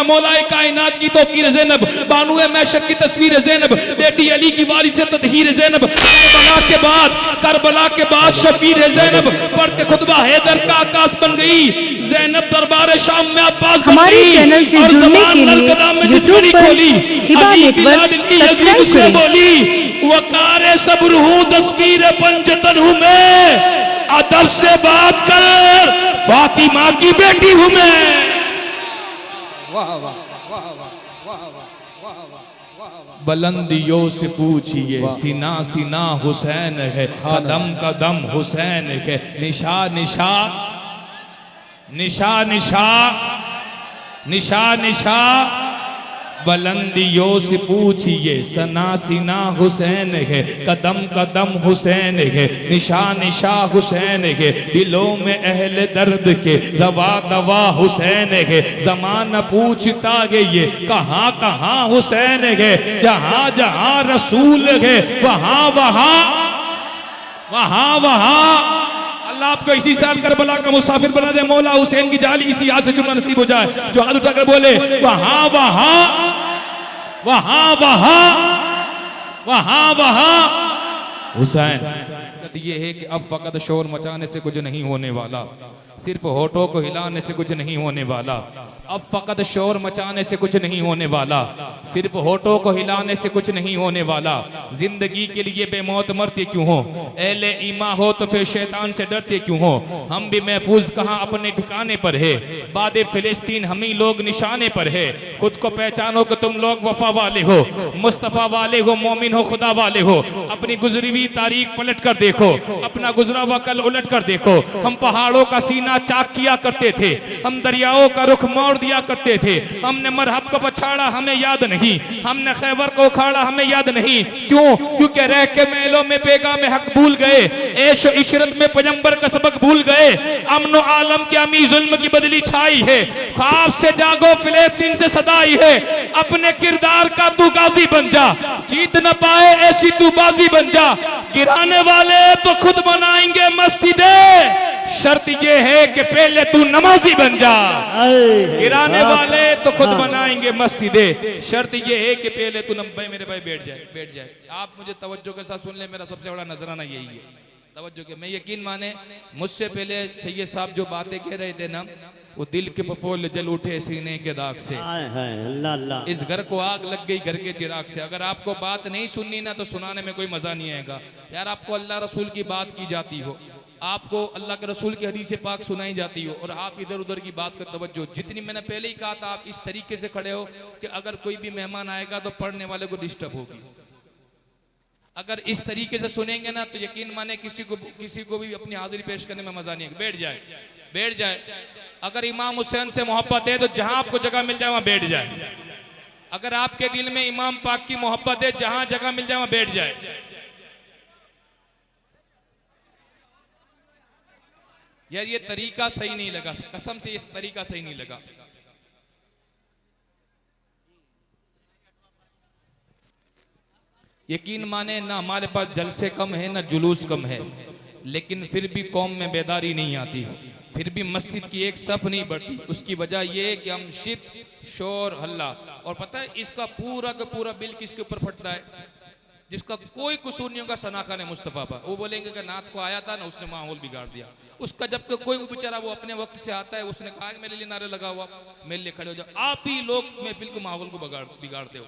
मौलाए कायनात की तौकीर ज़ैनब, बानुए मैशर की तस्वीर ज़ैनब, बेटी अली की वारिस से तदहीर ज़ैनब, करबला के बाद शबीर ज़ैनब, पढ़ते खुतबा हैदर का आकाश बन गई ज़ैनब, दरबार शाम में अब्बास बन हमारे गई। चैनल से और जुड़ने ज़बान के लिए नलकदा में यूट्यूब जिसकी पर खोली, हिबा अली की नेटवर्क लाडली सब्सक्राइब यजीद से करें। बोली, वकारे सब्र हूँ तस्वीर पंजतन हूँ मैं, अदब से बात कर फातिमा की बेटी हूँ मैं। वाह वाह वाह वाह वाह वाह वाह वाह वाह। बुलंदियों से पूछिए सीना सीना हुसैन है, कदम कदम हुसैन है, निशा निशा निशा निशा निशा निशा। बुलंदियों से पूछिए सना सीना हुसैन है, कदम कदम हुसैन है, निशा निशा हुसैन है, दिलों में अहले दर्द के दवा दवा हुसैन है। ज़माना पूछता है ये कहाँ कहाँ हुसैन है, जहाँ जहाँ रसूल है वहाँ वहाँ वहाँ वहाँ। अल्लाह आपको इसी साल करबला का मुसाफिर बना दे, मौला हुसैन की जाली इसी हाथ से चुनना नसीब हो जाए। जो हाथ उठाकर बोले वहाँ वहाँ वहाँ वहाँ वहाँ वहाँ हुसैन। ये है कि अब फकत शोर मचाने से कुछ नहीं होने वाला, सिर्फ होठों को हिलाने से कुछ नहीं होने वाला। अब फकत शोर मचाने से कुछ नहीं होने वाला, सिर्फ होठों को हिलाने से कुछ नहीं होने वाला। जिंदगी के लिए बेमौत मरते क्यों हो, एले ईमा हो तो फिर शैतान से डरते क्यों हो। हम भी महफूज कहाँ अपने ठिकाने पर है, बादे फिलिस्तीन हम ही लोग निशाने पर है। खुद को पहचानो कि तुम लोग वफा वाले हो, मुस्तफा वाले हो, मोमिन हो, खुदा वाले हो। अपनी गुजरी हुई तारीख पलट कर देखो, अपना गुजरा हुआ कल उलट कर देखो। हम पहाड़ों का सीना चाक किया करते थे, हम दरियाओं का रुख मोड़ दिया करते थे। हमने मरहब को पछाड़ा हमें याद नहीं, हमने खैबर को उखाड़ा हमें याद नहीं। क्यों? क्योंकि रह के मेलों में पैगाम हक भूल गए, ऐश इशरत में पैगंबर का सबक भूल गए। अमन आलम के अमी जुल्म की बदली छाई है, ख्वाब से जागो फिलिस्तीन से सदाई है। अपने किरदार का तू गाजी बन जा, जीत न पाए ऐसी तू बाजी बन जा। गिराने वाले तो खुद बनाएंगे मस्जिदें, शर्त ये है कि पहले तू नमाजी बन जा। गिराने वाले तो खुद बनाएंगे मस्जिदें, शर्त ये है कि पहले तू भाई मेरे भाई बैठ जाए बैठ जाए। आप मुझे तवज्जो के साथ सुन ले, मेरा सबसे बड़ा नजराना यही है तवज्जो के। मैं यकीन माने मुझसे पहले सैयद साहब जो बातें कह रहे थे ना, वो दिल के फफोले जल उठे सीने के दाग से। इस घर को आग लग गई घर के चिराग से। अगर आपको बात नहीं सुननी ना तो सुनाने में कोई मजा नहीं आएगा यार। आपको अल्लाह रसूल की बात की जाती हो, आपको अल्लाह के रसूल की हदीस पाक सुनाई जाती हो, और आप इधर उधर की बात कर तवज्जो। जितनी मैंने पहले ही कहा था, आप इस तरीके से खड़े हो कि अगर कोई भी मेहमान आएगा तो पढ़ने वाले को डिस्टर्ब होगी। अगर इस तरीके से सुनेंगे ना तो यकीन माने किसी को भी अपनी हाजिरी पेश करने में मजा नहीं है। बैठ जाए बैठ जाए। अगर इमाम हुसैन से मोहब्बत है तो जहां आपको जगह मिल जाए वहां बैठ जाए। अगर आपके दिल में इमाम पाक की मोहब्बत है, जहां जगह मिल जाए वहां बैठ जाए। यार ये तरीका सही नहीं लगा, कसम से इस तरीका सही नहीं लगा। यकीन माने ना हमारे पास जलसे कम है ना जुलूस कम है, लेकिन फिर भी कौम में बेदारी नहीं आती, फिर भी मस्जिद की एक सफ नहीं बढ़ती। उसकी वजह यह है कि हम शिद शोर हल्ला। और पता है इसका पूरा का पूरा बिल किसके ऊपर फटता है? जिसका कोई कसूर नहीं होगा सनाखा ने मुस्तफा पर। वो बोलेंगे कि नात को आया था ना, उसने माहौल बिगाड़ दिया। उसका जब कोई बेचारा वो अपने वक्त से आता है, उसने कहा मेरे लिए नारे लगा हुआ, मेरे लिए खड़े हो जाओ। आप ही लोग महफिल को माहौल को बिगाड़ते हो,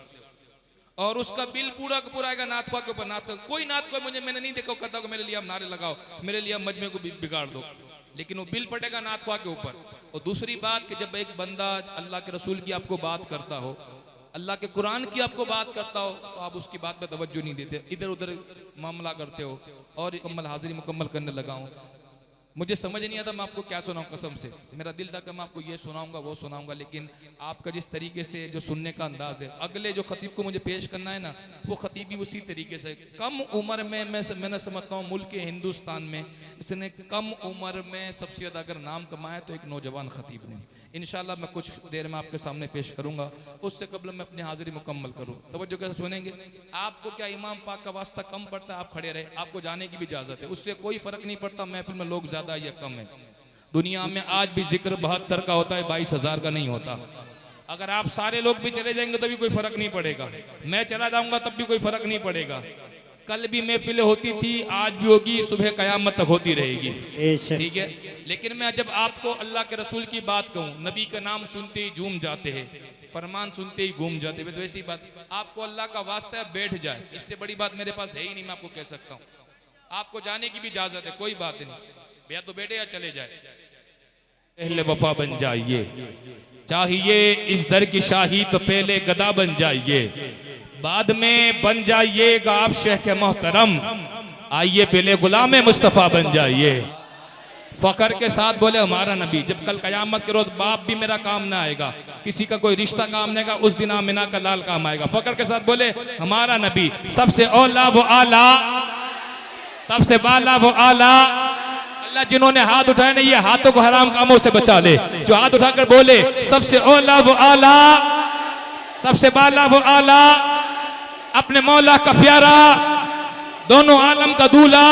और उसका बिल पूरा का पूरा आएगा नात के ऊपर। नात कोई नात को मैंने नहीं देखा कहता मेरे लिए आप नारे लगाओ, मेरे लिए आप मजमे को बिगाड़ दो, लेकिन वो बिल पड़ेगा नात के ऊपर। और दूसरी बात कि जब एक बंदा अल्लाह के रसूल की आपको बात करता हो, अल्लाह के कुरान की आपको बात करता हो, तो आप उसकी बात पे तवज्जो नहीं देते, इधर उधर मामला करते हो। और मुकम्मल हाजिरी मुकम्मल करने लगा हूँ। मुझे समझ नहीं आता मैं आपको क्या सुनाऊं, कसम से मेरा दिल था कि मैं आपको ये सुनाऊंगा वो सुनाऊंगा, लेकिन आपका जिस तरीके से जो सुनने का अंदाज है, अगले जो खतीब को मुझे पेश करना है ना, वो खतीब भी उसी तरीके से। कम उम्र में मैंने समझता हूँ मुल्क हिंदुस्तान में इसने कम उम्र में सबसे ज़्यादा अगर नाम कमाया तो एक नौजवान खतीब ने। इंशाल्लाह मैं कुछ देर में आपके सामने पेश करूंगा, उससे कबल मैं अपनी हाजिरी मुकम्मल करूँ। तवज्जो कैसे सुनेंगे? आपको क्या इमाम पाक का वास्ता कम पड़ता है? आप खड़े रहे, आपको जाने की भी इजाजत है, उससे कोई फर्क नहीं पड़ता महफिल में लोग ज्यादा या कम है। दुनिया में आज भी जिक्र 72 का होता है, 22,000 का नहीं होता। अगर आप सारे लोग भी चले जाएंगे तो भी कोई फर्क नहीं पड़ेगा, मैं चला जाऊंगा तब भी कोई फर्क नहीं पड़ेगा। कल भी महफिलें होती थी, आज भी होगी, सुबह कयामत तक होती रहेगी, ठीक है। लेकिन मैं जब आपको अल्लाह के रसूल की बात कहूँ, नबी का नाम सुनते ही झूम जाते हैं, फरमान सुनते ही घूम जाते हैं, तो ऐसी बात आपको अल्लाह का वास्ता है बैठ जाए, इससे बड़ी बात मेरे पास है ही नहीं। मैं आपको कह सकता हूँ, आपको जाने की भी इजाजत है, कोई बात नहीं, या तो बैठे या चले जाए। पहले वफा बन जाइए, चाहिए इस दर की शाही तो पहले गदा बन जाइए, बाद में बन जाइएगा आप शेख मोहतरम, आइए पहले गुलाम मुस्तफा बन जाइए। फकर के साथ बोले हमारा नबी, जब कल कयामत के रोज बाप भी मेरा काम ना आएगा, किसी का कोई रिश्ता काम नहीं आएगा, उस दिन आमिना का लाल काम आएगा। फकर के साथ बोले हमारा नबी, सबसे औला वो आला, सबसे बाला वो आला। अल्लाह जिन्होंने हाथ उठाए ना, ये हाथों को हराम कामों से बचा ले। जो हाथ उठाकर बोले सबसे औला वो आला, सबसे बाला वो आला, अपने मौला का प्यारा, दोनों आलम का दूल्हा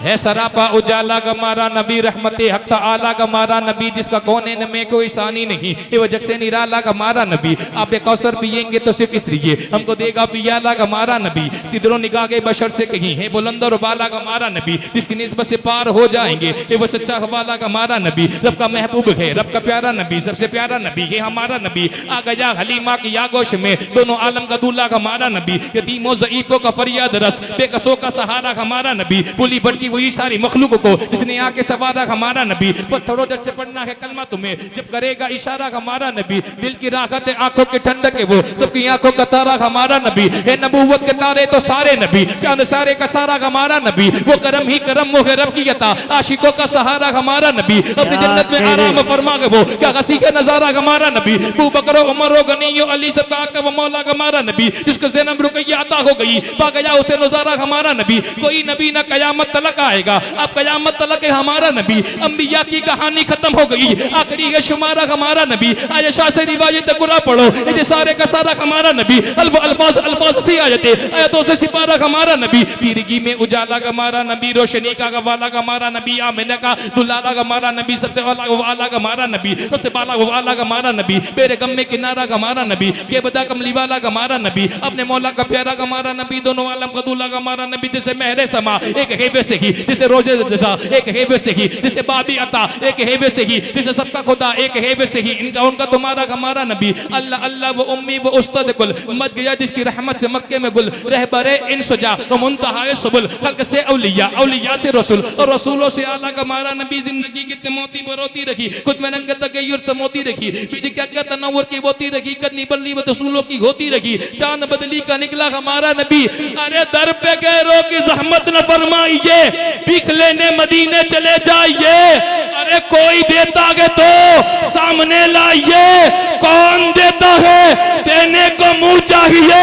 है, सरापा उजाला का मारा नबी, रहमते हक आला का मारा नबी, जिसका कोने में कोई सानी नहीं, ये वजह से निराला का मारा नबी। आप एक कौसर पियेंगे तो सिर्फ इसलिए हमको देगा पियाला का मारा नबी, सिदरो निगाह के बशर से कहीं है बुलंदर बाला का मारा नबी, जिसकी निस्बत से पार हो जाएंगे ये वो सच्चा हवाला का मारा नबी। रब का महबूब है, रब का प्यारा नबी, सबसे प्यारा नबी है हमारा नबी। आ गया हलीमा की यागोश में, दोनों आलम का दूल्हा का मारा नबी, यतीमों ज़ईफों का फरियाद रस, बेकसों का सहारा हमारा नबी। पुली बढ़ती वही सारी मखलूक को जिसने आके सवारा हमारा नबी। पत्थरों दर से पढ़ना है कलमा तुम्हें, जब करेगा इशारा हमारा नबी। दिल की राहत है आंखों के ठंडक है वो, सबकी आंखों का तारा हमारा नबी है। नबूवत के तारे तो सारे नबी, चांद सारे का सारा हमारा नबी। वो करम ही करम वो है रब की अता, आशिकों का सहारा हमारा नबी। अपनी जन्नत में आराम फरमा के वो, क्या हंसी का नजारा हमारा नबी। अबू बकर उमर गनी अली सब का वो मौला हमारा नबी, जिसको ज़ैनब रुकैया अता हो गई, पा गया उसे नजारा हमारा नबी। कोई नबी ना कयामत तलक आएगा, अब कयामत तलक है हमारा नबी। अंबिया की कहानी खत्म हो गई, आखिरी है शुमारा हमारा नबी। आयशा से रिवायत कुरा पढ़ो, ये सारे का सारा हमारा नबी। अल्फाज अल्फाज से आयतें आयतों से सिपारा हमारा नबी। तीरगी में उजाला हमारा नबी, रोशनी का गवाला हमारा नबी, आमिना का दुलारा हमारा नबी, सबसे आला हमारा नबी, सबसे बाला वाला हमारा नबी। मेरे गम में किनारा हमारा नबी, के बदा कमली वाला हमारा नबी। अपने मौला का प्यारा हमारा नबी, दोनों आलम का दूल्हा हमारा नबी। जैसे महरे समा एक है वैसे ही, जिसे रोजे जज़ा एक है वैसे ही, जिसे बाबी अता एक है वैसे ही, जिसे सबका खुदा एक है वैसे ही। इनका उनका तुम्हारा हमारा नबी। अल्लाह अल्लाह वो उम्मी वो उस्ताद कुल, मत गया जिसकी रहमत से मक्के में गुल। रहबरे इन सुजा वो मुंतहाए सुबुल, खल्क से औलिया औलिया से रसूल और रसूलों से आला हमारा नबी। जिंदगी कितने मोती बरोती रखी, खुद में नंगे तगय्युर से मोती रखी, बीजी क्या क्या तनव्वुर की बोती रखी, कदनी बल्ली वो रसूलों की होती रखी। चांद बदली का निकला हमारा नबी। अरे दर पे गैरों की जहमत न फरमाइए, भीख लेने मदीने चले जाइए। अरे कोई देता है तो सामने लाइए, कौन देता है देने को मुंह चाहिए।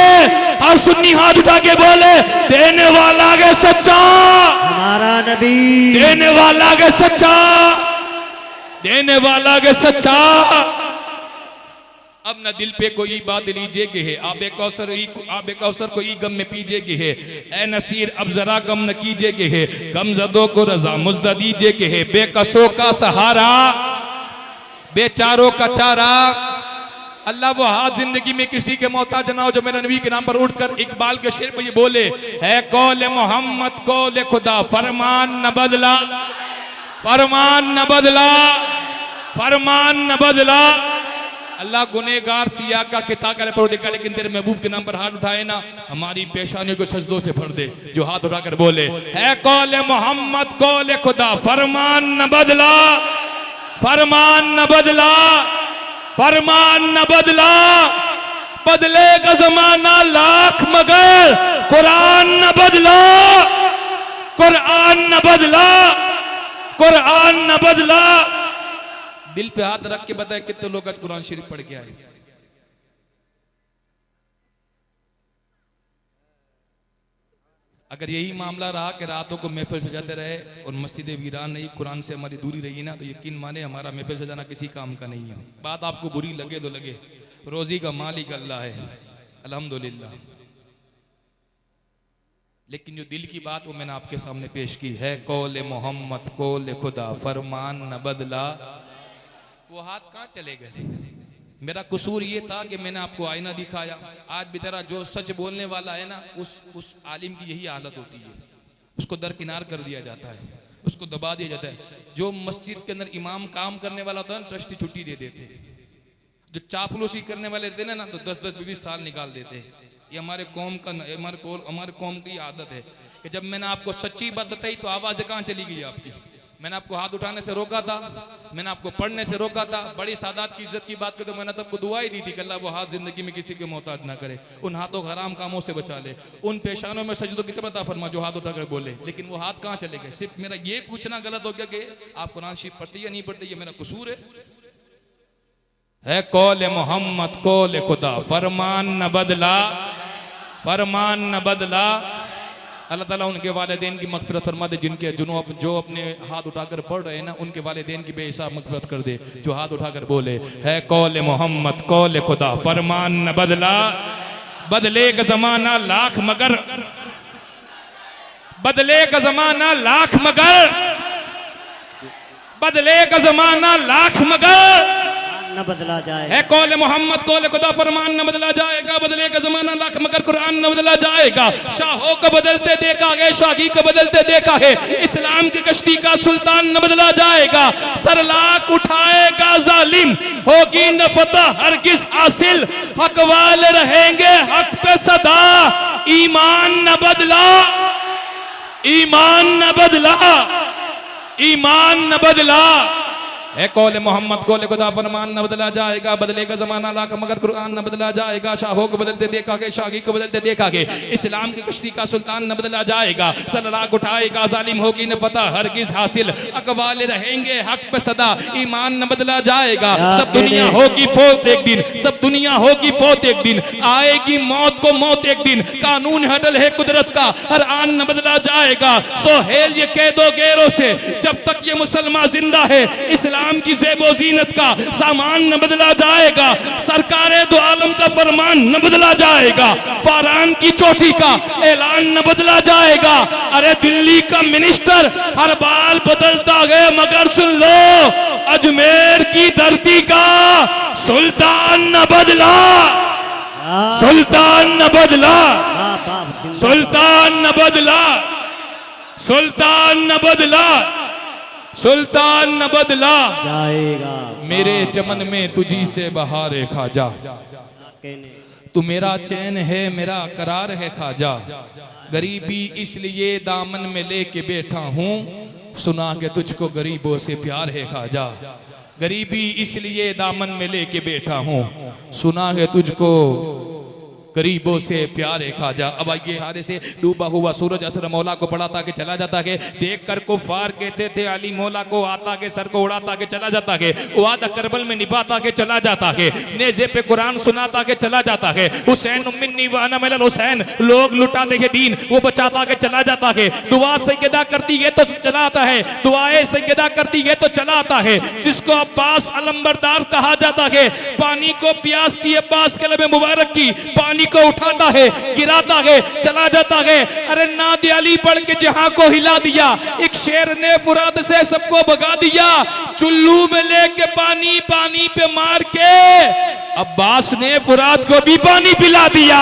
और सुन्नी हाथ उठा के बोले देने वाला है सच्चा हमारा नबी, देने वाला है सच्चा, देने वाला है सच्चा। अब न दिल पे कोई बात लीजिए के है, आबे कौसर को ई गम में पीजे के है। ए नसीर अब जरा गम न कीजिए के है, गम जदों को रजा मुज्दा दीजिए के है। बेकसों का सहारा, बेचारों का चारा। अल्लाह वो हाथ जिंदगी में किसी के मोहताज ना हो जो मेरे नबी के नाम पर उठकर इकबाल के शेर पे ये बोले है कौले मोहम्मद कौले खुदा, फरमान न बदला, फरमान न बदला, फरमान न बदला। अल्लाह गुनेगार सिया का किता करे पर देखा, लेकिन तेरे महबूब के नाम पर हाथ उठाए ना, हमारी पेशानियों को सजदों से भर दे। जो हाथ उठाकर बोले है कौले मोहम्मद कौले खुदा, फरमान न बदला, फरमान न बदला, फरमान न बदला। बदलेगा जमाना लाख मगर कुरान न बदला, कुरान न बदला, कुरान न बदला। दिल पे हाथ रख के बताए कितने लोग आज कुरान शरीफ पढ़ के आए। अगर यही मामला रहा कि रातों को महफिल सजाते रहे और मस्जिद वीरान नहीं, कुरान से हमारी दूरी रही ना, तो यकीन माने हमारा महफिल सजाना किसी काम का नहीं है। बात आपको बुरी लगे तो लगे, रोजी का मालिक अल्लाह है, अल्हम्दुलिल्लाह। लेकिन जो दिल की बात वो मैंने आपके सामने पेश की है, कौले मोहम्मद कौले खुदा, फरमान न बदला। वो हाथ कहाँ चले गए? मेरा कसूर ये था कि मैंने आपको आईना दिखाया। आज भी तेरा जो सच बोलने वाला है ना, उस आलिम की यही हालत होती है, उसको दरकिनार कर दिया जाता है, उसको दबा दिया जाता है। जो मस्जिद के अंदर इमाम काम करने वाला होता है ना, ट्रस्टी छुट्टी दे देते हैं। जो चापलूसी करने वाले रहते ना तो 10-10, 20 साल निकाल देते हैं। ये हमारे कौम का, हमारे कौम की आदत है कि जब मैंने आपको सच्ची बात बताई तो आवाज़ें कहाँ चली गई आपकी। मैंने आपको हाथ उठाने से रोका था, मैंने आपको पढ़ने से रोका था। बड़ी सादात की इज्जत की बात करते, मैंने तब को दुआ ही दी थी कि अल्लाह वो हाथ जिंदगी में किसी के मोहताज ना करे, उन हाथों को हराम कामों से बचा ले, उन पेशानों में सजदों की तमन्ना फरमा जो हाथ उठाकर बोले। लेकिन वो हाथ कहाँ चले गए? सिर्फ मेरा ये पूछना गलत हो गया कि आप कुरान शरीफ पढ़ते या नहीं पढ़ते, ये मेरा कसूर है कौल मोहम्मद कौल खुदा, फरमान न बदला, फरमान न बदला। अल्लाह ताला उनके वालिदैन की मगफिरत फरमा दे, जो अपने हाथ उठाकर पढ़ रहे हैं ना, उनके वालिदैन की बेहिसाब मगफिरत कर दे। जो हाथ उठाकर बोले है कौल मोहम्मद कौल खुदा, फरमान न बदला, बदले का जमाना लाख मगर, बदले का जमाना लाख मगर, बदले का जमाना लाख मगर न बदला जाए। है कौल मोहम्मद कौल खुदा, फरमान न बदला जाएगा। बदले का जमाना लाख मगर कुरान न बदला जाएगा। शाहों को बदलते देखा है, शाही को बदलते देखा है, इस्लाम की कश्ती का सुल्तान न बदला जाएगा। सर लाख उठाएगा जालिम, होगी न फतह हरगिज हासिल, हक वाले रहेंगे हक पे सदा। ईमान न बदला, ईमान न बदला, ईमान न बदला। है कौल मोहम्मद कौल खुदा, फरमान न बदला जाएगा। बदले का जमाना लाख मगर कुरान न बदला जाएगा। शाहों को बदलते देखा के, शाही को बदलते देखा के, इस्लाम की कश्ती का सुल्तान न बदला जाएगा। सर लाख उठाएगा जालिम, होगी न फतह हरगिज हासिल, अकवाले रहेंगे हक पे सदा। ईमान न बदला जाएगा। सब दुनिया होगी फौत एक दिन, सब दुनिया होगी फौत एक दिन, आएगी मौत को मौत एक दिन। कानून हडल है कुदरत का, हर आन न बदला जाएगा। सोहेल ये कैदो गैरों से जब तक ये मुसलमान जिंदा है, इस्लाम की ज़ेबो ज़ीनत का सामान न बदला जाएगा। सरकारे दो आलम का फरमान न बदला जाएगा। फारान की चोटी का ऐलान न बदला जाएगा। अरे दिल्ली का मिनिस्टर हर बार बदलता गया, मगर सुन लो अजमेर की धरती का सुल्तान न बदला, सुल्तान न बदला, सुल्तान न बदला, सुल्तान न बदला, सुल्तान न बदला जाएगा। मेरे चमन में तुझी से बहारे खाजा, तू मेरा चैन है मेरा करार है खाजा। गरीबी इसलिए दामन में लेके बैठा हूँ, सुना के तुझको गरीबों से प्यार है खाजा। गरीबी इसलिए दामन में लेके बैठा हूँ, सुना के तुझको गरीबों से प्यार है खाजा। अब आइए हारे से डूबा हुआ सूरज असर मौला को पढ़ाता के चला जाता है। देख कर कुफार कहते थे अली मौला को आता के, सर को उड़ाता के चला जाता है। वादा करबल में निभाता के चला जाता है। नेज़े पे कुरान सुनाता के चला जाता है। हुसैन मिन्नी व अना मिनल हुसैन, लोग लुटाते के दीन वो बचाता के चला जाता है। दुआ सैयदा करती है तो चला आता है, दुआएं सैयदा करती है तो चला आता है। जिसको अब्बास अलंबरदार कहा जाता है, पानी को प्यासती अब्बास के लबे मुबारक की, पानी को उठाता है गिराता है चला जाता है। अरे नादे अली पढ़ के जहां को हिला दिया, एक शेर ने फुरात से सबको भगा दिया। चुल्लू में लेके पानी पानी पे मार के अब्बास ने फुरात को भी पानी पिला दिया।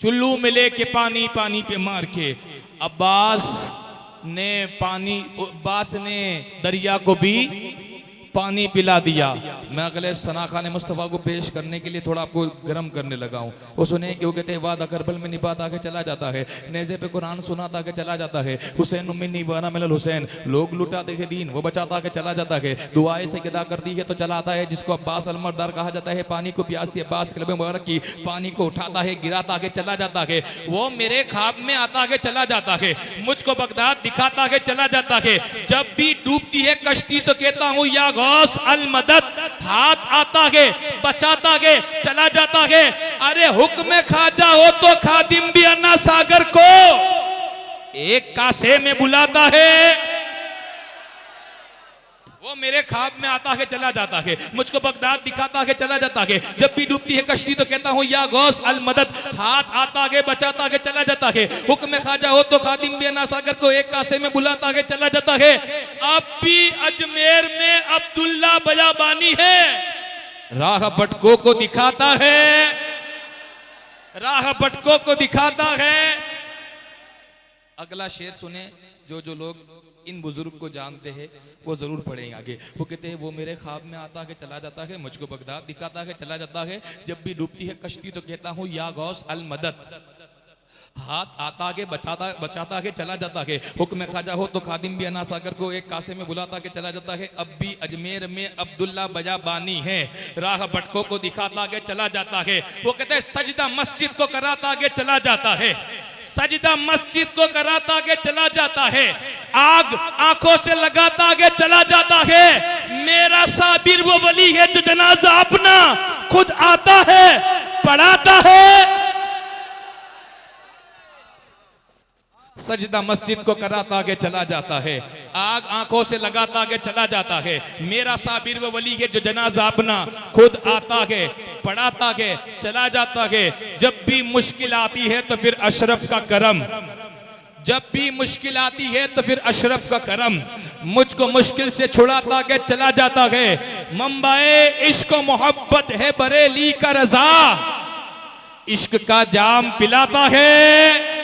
चुल्लू में लेके पानी पानी पे मार के अब्बास ने दरिया को भी पानी पिला दिया। मैं अगले सना खान मुस्तफ़ा को पेश करने के लिए थोड़ा आपको गर्म करने लगा हूँ। वो सुने क्यों कहते हैं वादा करबल में निभाता के चला जाता है, नेज़े पे कुरान सुनाता के चला जाता है। हुसैन मिन्नी व अना मिनल हुसैन, लोग लुटाते के दीन वो बचाता के चला जाता है। दुआएं सैयदा करती है तो चला आता है। जिसको अब्बास अलमरदार कहा जाता है, पानी को प्यासती अब्बास के लबे मुबारक की, पानी को उठाता है गिराता के चला जाता है। वो मेरे ख्वाब में आता के चला जाता है, मुझको बगदाद दिखाता के चला जाता है। जब भी डूबती है कश्ती तो कहता हूँ या गौस अल मदद, हाथ आता है बचाता है चला जाता है। अरे हुक्म खाजा हो तो खादिम भी अन्ना सागर को एक कासे में बुलाता है। वो मेरे ख्वाब में आता है चला जाता है, मुझको बगदाद दिखाता है चला जाता है। जब भी डूबती है कश्ती तो कहता हूँ या गौस अल मदद, हाथ आता है बचाता है चला जाता है। हुक्म ख्वाजा हो तो खादिम भी ना सागर को एक कासे में बुलाता है चला जाता है। अब भी अजमेर में अब्दुल्ला बयाबानी है, राह भटकों को दिखाता है, राह भटकों को दिखाता है। अगला शेर सुने, जो जो लोग इन बुजुर्ग को जानते हैं वो जरूर पढ़ेंगे आगे। वो कहते हैं वो मेरे ख्वाब में आता है चला जाता है, मुझको बगदाद दिखाता है चला जाता है। जब भी डूबती है कश्ती तो कहता हूँ या गौस अल मदद, हाथ आता है बचाता है चला जाता है। हुक्म ख्वाजा हो तो खादिम भी अना सागर को एक कासे में बुलाता के चला जाता है। अब भी अजमेर में अब्दुल्ला बयाबानी है, राह भटकों को दिखाता के चला जाता है। वो कहते हैं सजदा मस्जिद को कराता के चला जाता है, सजदा मस्जिद को कराता के चला जाता है। आग आंखों से लगाता के चला जाता है। मेरा साबिर वो वली है जो जनाजा अपना खुद आता है पढ़ाता है। सजदा मस्जिद को कराता के चला जाता है, आग आंखों से लगाता के चला जाता है। मेरा साबिर वो वली है जो जनाजा अपना खुद आता है पढ़ाता के चला जाता है। जब भी मुश्किल आती है तो फिर अशरफ का करम, जब भी मुश्किल आती है तो फिर अशरफ का करम, मुझको मुश्किल से छुड़ाता के चला जाता है। मंबाए इश्क मोहब्बत है बरेली का रजा, इश्क का जाम पिलाता है।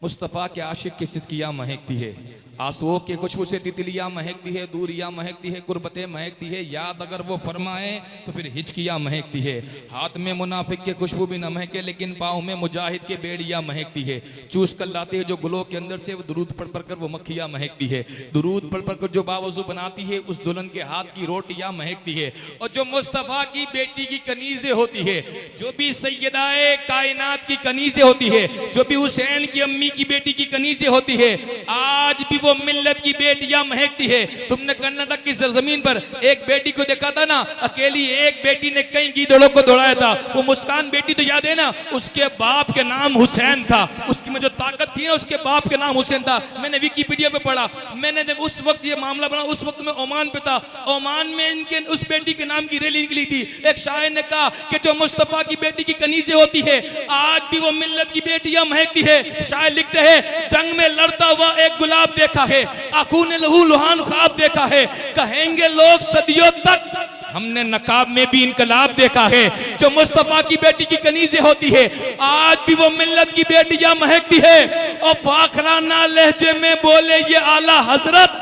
मुस्तफा के आशिक की सिसकियां महकती है, आंसुओं के खुशबू से तितलियां महकती है, दूरियां महकती है, गुर्बतें महकती है। याद अगर वो फरमाए तो फिर हिचकियां महकती है। हाथ में मुनाफिक के खुशबू भी न महके लेकिन पाँव में मुजाहिद के बेड़ियां महकती है। चूस कर लाते हैं जो गुलों के अंदर से वो दुरूद पढ़ पढ़ कर वो मक्खियां महकती है। दुरूद पढ़ पढ़ कर जो बावजू बनाती है उस दुल्हन के हाथ की रोटियां महकती है। और जो मुस्तफा की बेटी की कनीज़ें होती है, जो भी सैयदाए कायनात की कनीज़ें होती है, जो भी हुसैन की अम्मी की बेटी की कनीज़ें होती है, आज भी वो मिल्लत की बेटियां महकती है। तुमने कर्नाटक की सरजमीन पर एक बेटी को देखा था ना, अकेली एक बेटी ने कई गीदड़ों को दौड़ाया था। वो मुस्कान बेटी तो याद है ना, उसके बाप के नाम हुसैन था, उसकी में जो ताकत थी ना उसके बाप के नाम हुसैन था। मैंने विकिपीडिया पे पढ़ा, मैंने जब उस वक्त ये मामला बना उस वक्त में ओमान पे था, ओमान में इनके उस बेटी के नाम की रैली निकली थी। एक शायर ने कहा कि जो मुस्तफा की बेटी की कनीज़ें होती है आज भी वो मिल्लत की बेटियां महकती है। शायर लिखते हैं जंग में लड़ता हुआ एक गुलाब देखा है, आंखों ने लहू लुहान ख्वाब देखा है। कहेंगे लोग सदियों तक हमने नकाब में भी इनकलाब देखा है। जो मुस्तफा की बेटी की कनीज़ें होती है आज भी वो मिल्लत की बेटियां महकती है। और फाखराना लहजे में बोले ये आला हजरत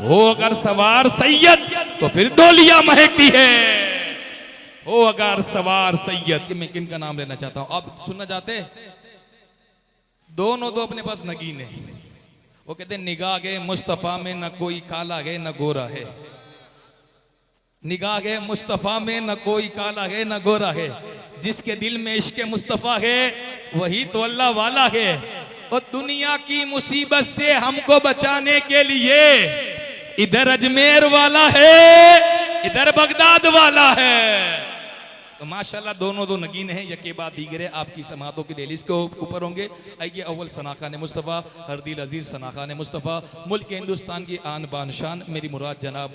हो अगर सवार सैयद तो फिर डोलियां महकती है। हो अगर सवार सैयद। मैं किन का नाम लेना चाहता हूं, आप सुनना चाहते? दोनों तो अपने पास नगीन है। वो कहते निगाह गए मुस्तफा में न कोई काला है न गोरा है, निगाह गए मुस्तफा में न कोई काला है न गोरा है। जिसके दिल में इश्क मुस्तफा है वही तो अल्लाह वाला है। और दुनिया की मुसीबत से हमको बचाने के लिए इधर अजमेर वाला है, इधर बगदाद वाला है। तो माशाल्लाह दोनों दो नगीन हैं, यके बाद दीगरे आपकी समातों की डेलीज के ऊपर होंगे। आइए अव्वल सनाखान मुस्तफ़ा हरदिल अजीज सनाखान मुस्तफ़ा, मुल्क हिंदुस्तान की आन बान शान, मेरी मुराद जनाब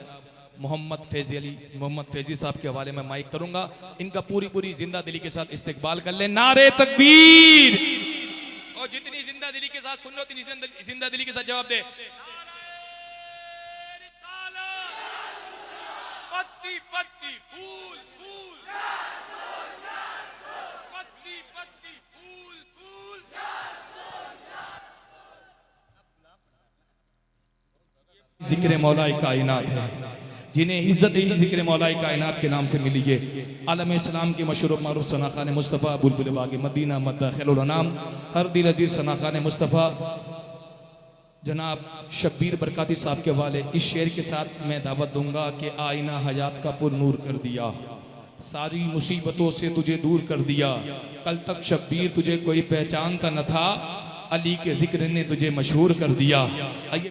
मोहम्मद फैजी साहब के हवाले में माइक करूंगा। इनका पूरी जिंदा दिली के साथ इस्तकबाल कर ले। नारे तकबीर। और जितनी जिंदा दिली के साथ सुन लो उतनी जिंदा दिली के साथ जवाब दे। पत्ती पत्ती फूल फूल, पत्ती पत्ती फूल फूल। जिक्र मौला कायनात है, जिन्हें इज्जत ही जिक्र मौला कायनात के नाम से मिली है। आलम इस्लाम के मशहूर मारूफ सनाखान मुस्तफ़ा बुलबुल बाग मदीना मद्दा खैरुल अनाम हरदिल अजीज सनाखान मुस्तफ़ा जनाब शब्बीर बरकाती साहब के वाले इस शेर के साथ मैं दावत दूंगा कि आईना हयात का पुर नूर कर दिया, सारी मुसीबतों से तुझे दूर कर दिया। कल तक शब्बीर तुझे कोई पहचानता न था, अली के जिक्र ने तुझे मशहूर कर दिया।